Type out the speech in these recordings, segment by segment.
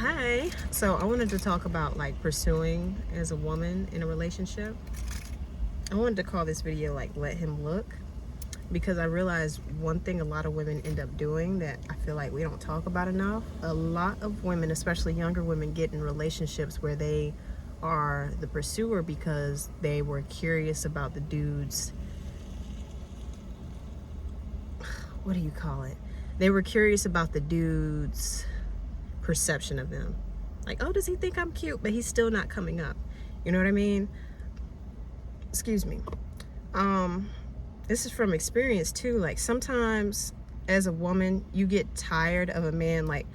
Hi. So I wanted to talk about like pursuing as a woman in a relationship. I wanted to call this video like Let Him Look, because I realized one thing a lot of women end up doing that I feel like we don't talk about enough. A lot of women, especially younger women, get in relationships where they are the pursuer because they were curious about the dude's, what do you call it? They were curious about the dude's perception of them. Like, oh, does he think I'm cute? But he's still not coming up. You know what I mean? Excuse me. This is from experience too. Like sometimes as a woman, you get tired of a man. Like,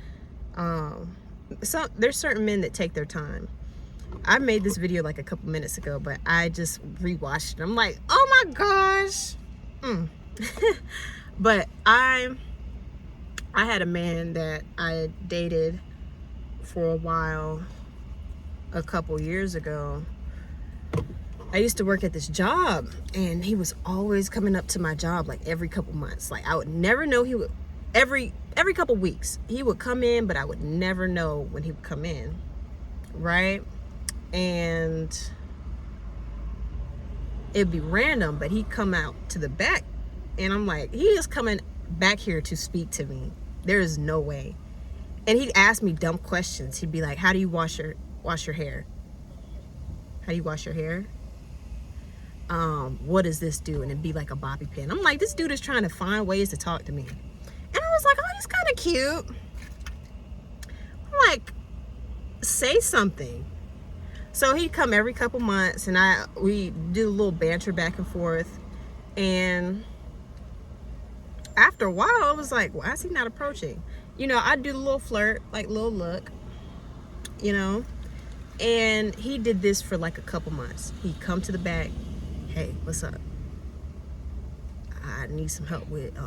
there's certain men that take their time. I made this video like a couple minutes ago, but I just rewatched it. I'm like, oh my gosh. But I had a man that I dated for a while a couple years ago. I used to work at this job and he was always coming up to my job like every couple months. Like I would never know he would, every couple weeks he would come in, but I would never know when he would come in, right? And it'd be random, but he'd come out to the back and I'm like, he is coming back here to speak to me. There is no way. And he'd ask me dumb questions. He'd be like, how do you wash your hair? How do you wash your hair? What does this do? And it'd be like a bobby pin. I'm like, this dude is trying to find ways to talk to me. And I was like, oh, he's kind of cute. I'm like, say something. So he'd come every couple months and we do a little banter back and forth. And after a while, I was like, why is he not approaching? You know, I'd do the little flirt, like little look, you know. And he did this for like a couple months. He'd come to the back. Hey, what's up? I need some help with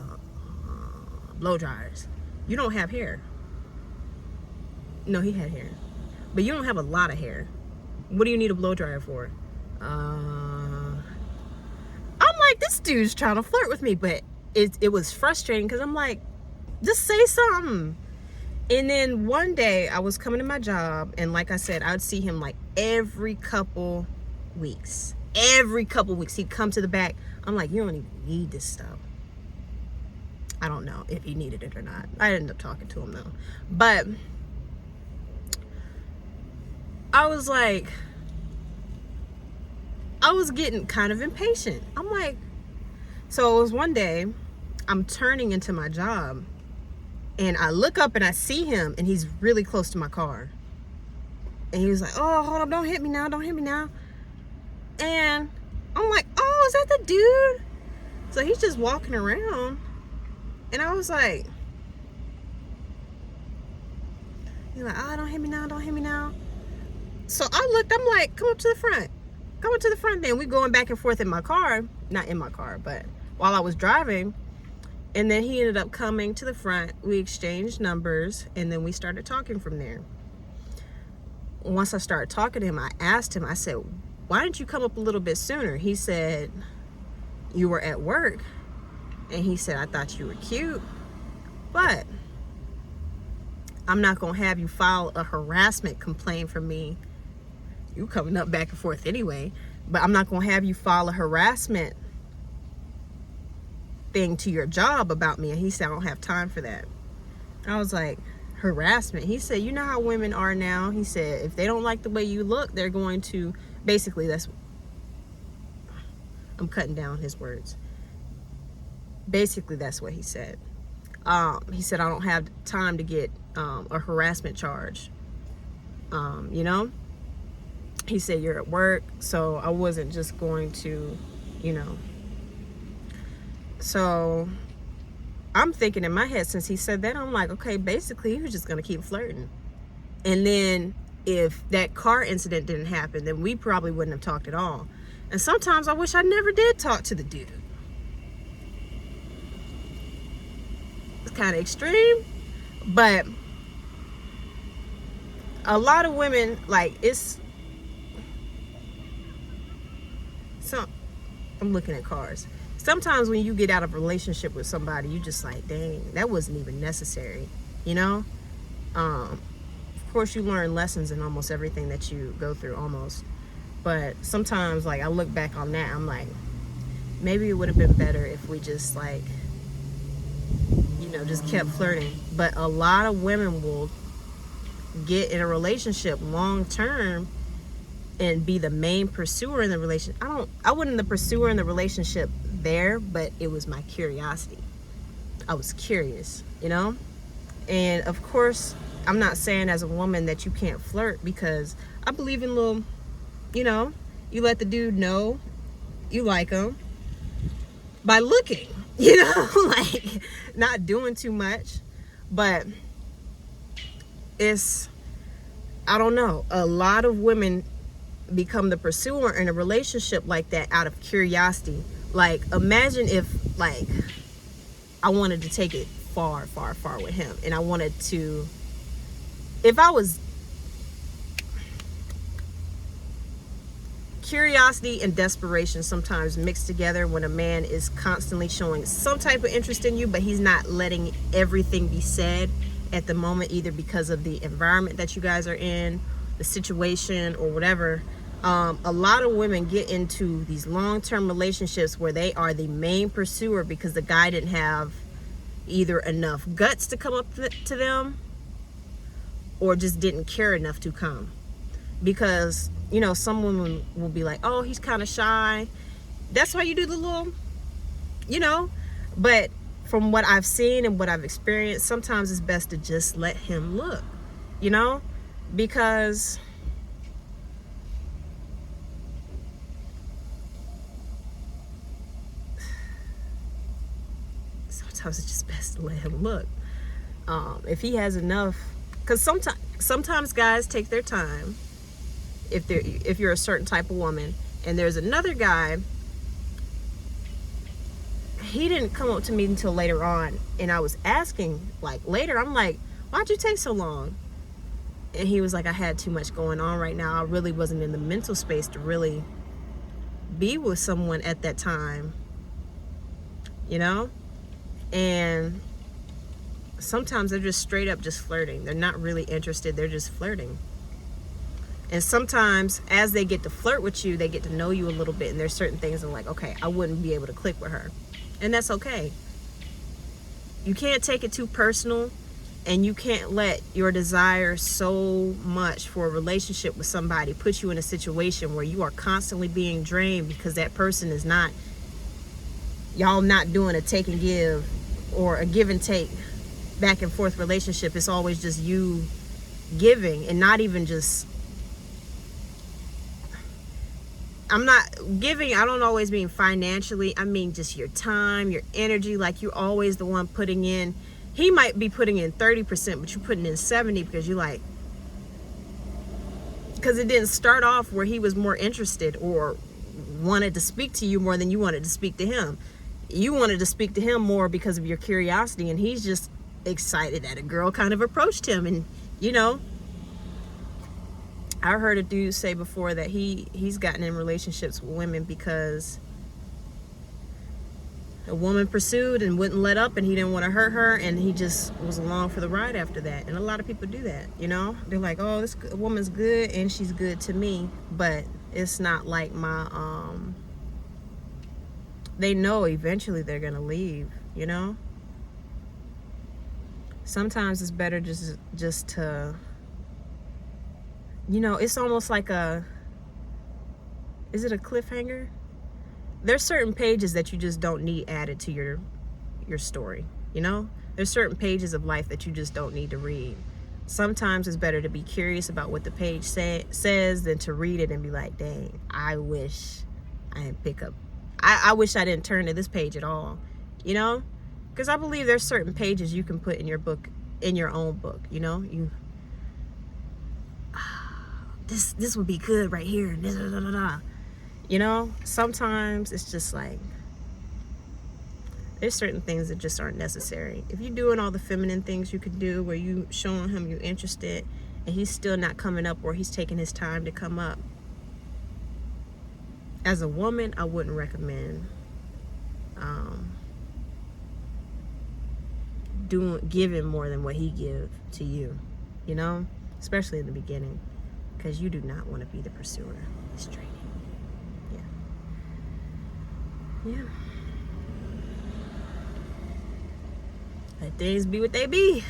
blow dryers. You don't have hair. No, he had hair. But you don't have a lot of hair. What do you need a blow dryer for? I'm like, this dude's trying to flirt with me. But it was frustrating because I'm like, just say something. And then one day I was coming to my job, and like I said, I would see him like every couple weeks. Every couple weeks he'd come to the back. I'm like, you don't even need this stuff. I don't know if he needed it or not. I ended up talking to him though. But I was like, I was getting kind of impatient. I'm like, so it was one day I'm turning into my job and I look up and I see him and he's really close to my car. And he was like, oh, hold up, don't hit me now, don't hit me now. And I'm like, oh, is that the dude? So he's just walking around. And I was like, he's like, oh, don't hit me now, don't hit me now. So I looked, I'm like, come up to the front. Come up to the front then. We going back and forth in my car. Not in my car, but while I was driving. And then he ended up coming to the front. We exchanged numbers and then we started talking from there. Once I started talking to him, I asked him, I said, why didn't you come up a little bit sooner? He said, you were at work. And he said, I thought you were cute, but I'm not going to have you file a harassment complaint for me. You coming up back and forth anyway, but I'm not going to have you file a harassment thing to your job about me. And he said, I don't have time for that. I was like, harassment? He said, you know how women are now. He said, if they don't like the way you look, they're going to, basically, I'm cutting down his words. Basically, that's what he said. He said, I don't have time to get a harassment charge. You know? He said, you're at work, so I wasn't just going to, you know. So I'm thinking in my head, since he said that, I'm like, okay, basically he was just gonna keep flirting. And then if that car incident didn't happen, then we probably wouldn't have talked at all. And sometimes I wish I never did talk to the dude. It's kind of extreme, but a lot of women, like, I'm looking at cars. Sometimes when you get out of a relationship with somebody, you just like, dang, that wasn't even necessary, you know? Of Of course, you learn lessons in almost everything that you go through, almost. But sometimes, like, I look back on that, I'm like, maybe it would have been better if we just, like, just kept flirting. But a lot of women will get in a relationship long term and be the main pursuer in the relationship. I wasn't the pursuer in the relationship there, but it was my curiosity. I was curious, And of course, I'm not saying as a woman that you can't flirt, because I believe in little, you let the dude know you like him by looking, like not doing too much. But I don't know, a lot of women become the pursuer in a relationship like that out of curiosity. Like, imagine if, like, I wanted to take it far, far, far with him, and I wanted to, if I was, curiosity and desperation sometimes mixed together when a man is constantly showing some type of interest in you, but he's not letting everything be said at the moment, either because of the environment that you guys are in, the situation, or whatever. A lot of women get into these long-term relationships where they are the main pursuer because the guy didn't have either enough guts to come up to them, or just didn't care enough to come. Because, some women will be like, oh, he's kind of shy. That's why you do the little, But from what I've seen and what I've experienced, sometimes it's best to just let him look, Because sometimes it's just best to let him look. If he has enough, because sometimes guys take their time. If you're a certain type of woman, and there's another guy, he didn't come up to me until later on, and I was asking, like, later, I'm like, why'd you take so long? And he was like, I had too much going on right now. I really wasn't in the mental space to really be with someone at that time, And sometimes they're just straight up just flirting. They're not really interested. They're just flirting. And sometimes as they get to flirt with you, they get to know you a little bit, and there's certain things I'm like, okay, I wouldn't be able to click with her. And that's okay. You can't take it too personal, and you can't let your desire so much for a relationship with somebody put you in a situation where you are constantly being drained because that person is not, y'all not doing a take and give or a give and take back and forth relationship. It's always just you giving, and not even just, I'm not giving, I don't always mean financially. I mean just your time, your energy. Like, you're always the one putting in. He might be putting in 30%, but you're putting in 70 because you like, because it didn't start off where he was more interested or wanted to speak to you more than you wanted to speak to him. You wanted to speak to him more because of your curiosity, and he's just excited that a girl kind of approached him. And I heard a dude say before that he's gotten in relationships with women because a woman pursued and wouldn't let up, and he didn't want to hurt her, and he just was along for the ride after that. And a lot of people do that, They're like, oh, this woman's good and she's good to me, but it's not like they know eventually they're gonna leave, Sometimes it's better just to, it's almost like is it a cliffhanger? There's certain pages that you just don't need added to your story, There's certain pages of life that you just don't need to read. Sometimes it's better to be curious about what the page says than to read it and be like, dang, I wish I didn't pick up. I wish I didn't turn to this page at all, Because I believe there's certain pages you can put in your book, in your own book, this would be good right here. Sometimes it's just like, there's certain things that just aren't necessary. If you're doing all the feminine things you could do, where you showing him you're interested, and he's still not coming up, or he's taking his time to come up, as a woman, I wouldn't recommend giving more than what he give to you, especially in the beginning, because you do not want to be the pursuer. It's draining. Yeah. Let things be what they be.